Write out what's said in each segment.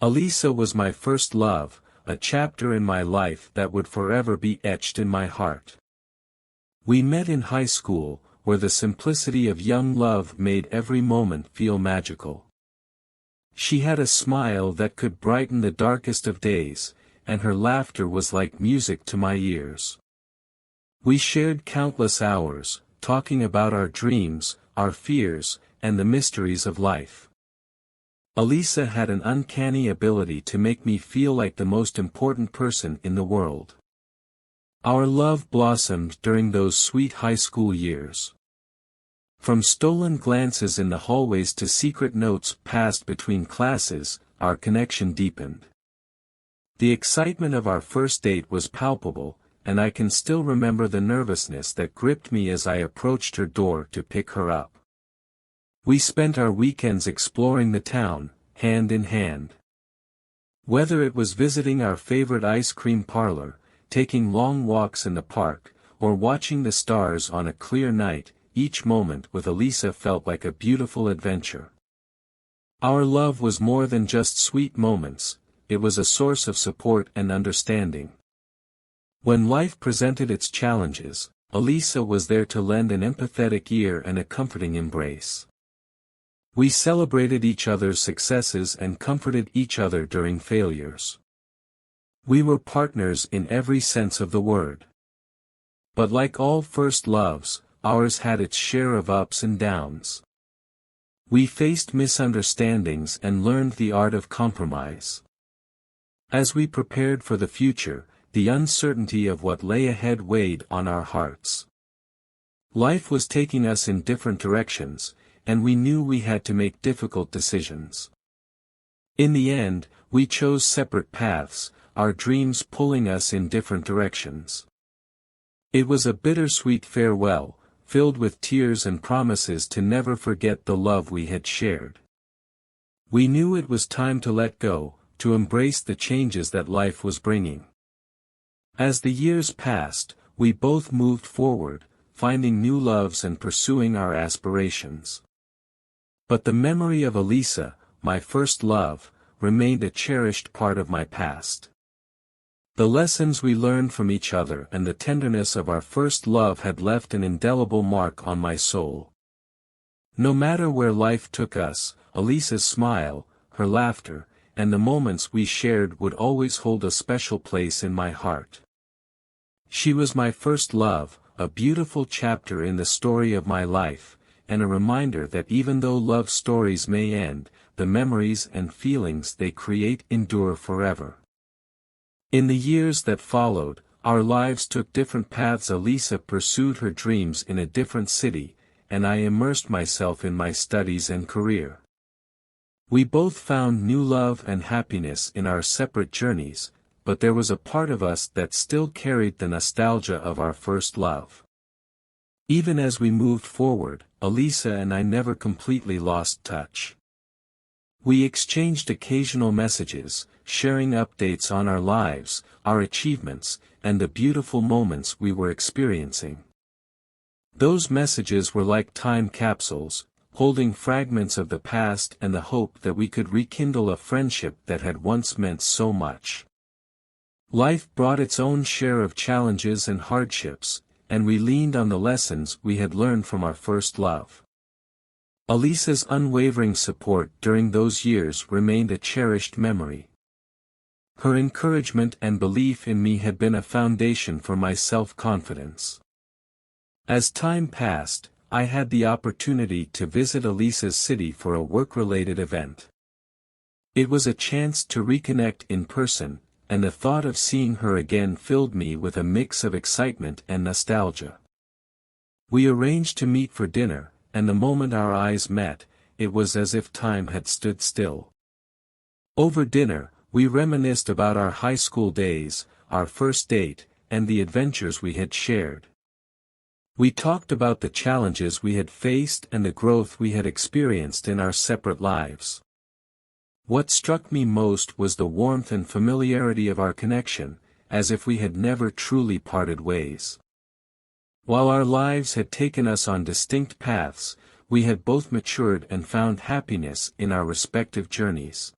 Alisa was my first love, a chapter in my life that would forever be etched in my heart. We met in high school, where the simplicity of young love made every moment feel magical. She had a smile that could brighten the darkest of days, and her laughter was like music to my ears. We shared countless hours, talking about our dreams, our fears, and the mysteries of life. Alisa had an uncanny ability to make me feel like the most important person in the world. Our love blossomed during those sweet high school years. From stolen glances in the hallways to secret notes passed between classes, our connection deepened. The excitement of our first date was palpable, and I can still remember the nervousness that gripped me as I approached her door to pick her up. We spent our weekends exploring the town, hand in hand. Whether it was visiting our favorite ice cream parlor, taking long walks in the park, or watching the stars on a clear night, each moment with Alisa felt like a beautiful adventure. Our love was more than just sweet moments, it was a source of support and understanding. When life presented its challenges, Alisa was there to lend an empathetic ear and a comforting embrace. We celebrated each other's successes and comforted each other during failures. We were partners in every sense of the word. But like all first loves, ours had its share of ups and downs. We faced misunderstandings and learned the art of compromise. As we prepared for the future, the uncertainty of what lay ahead weighed on our hearts. Life was taking us in different directions, and we knew we had to make difficult decisions. In the end, we chose separate paths, our dreams pulling us in different directions. It was a bittersweet farewell, filled with tears and promises to never forget the love we had shared. We knew it was time to let go, to embrace the changes that life was bringing. As the years passed, we both moved forward, finding new loves and pursuing our aspirations. But the memory of Alisa, my first love, remained a cherished part of my past. The lessons we learned from each other and the tenderness of our first love had left an indelible mark on my soul. No matter where life took us, Alisa's smile, her laughter, and the moments we shared would always hold a special place in my heart. She was my first love, a beautiful chapter in the story of my life, and a reminder that even though love stories may end, the memories and feelings they create endure forever. In the years that followed, our lives took different paths. Alisa pursued her dreams in a different city, and I immersed myself in my studies and career. We both found new love and happiness in our separate journeys, but there was a part of us that still carried the nostalgia of our first love. Even as we moved forward, Alisa and I never completely lost touch. We exchanged occasional messages, sharing updates on our lives, our achievements, and the beautiful moments we were experiencing. Those messages were like time capsules, holding fragments of the past and the hope that we could rekindle a friendship that had once meant so much. Life brought its own share of challenges and hardships, and we leaned on the lessons we had learned from our first love. Alisa's unwavering support during those years remained a cherished memory. Her encouragement and belief in me had been a foundation for my self-confidence. As time passed, I had the opportunity to visit Alisa's city for a work-related event. It was a chance to reconnect in person, and the thought of seeing her again filled me with a mix of excitement and nostalgia. We arranged to meet for dinner, and the moment our eyes met, it was as if time had stood still. Over dinner, we reminisced about our high school days, our first date, and the adventures we had shared. We talked about the challenges we had faced and the growth we had experienced in our separate lives. What struck me most was the warmth and familiarity of our connection, as if we had never truly parted ways. While our lives had taken us on distinct paths, we had both matured and found happiness in our respective journeys.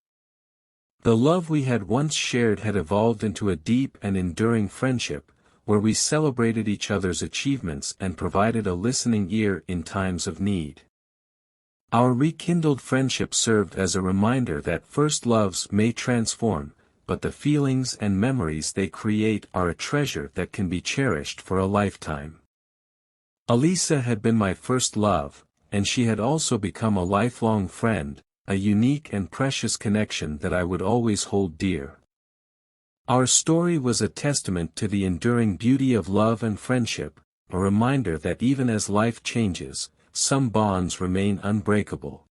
The love we had once shared had evolved into a deep and enduring friendship, where we celebrated each other's achievements and provided a listening ear in times of need. Our rekindled friendship served as a reminder that first loves may transform, but the feelings and memories they create are a treasure that can be cherished for a lifetime. Alisa had been my first love, and she had also become a lifelong friend, a unique and precious connection that I would always hold dear. Our story was a testament to the enduring beauty of love and friendship, a reminder that even as life changes, some bonds remain unbreakable.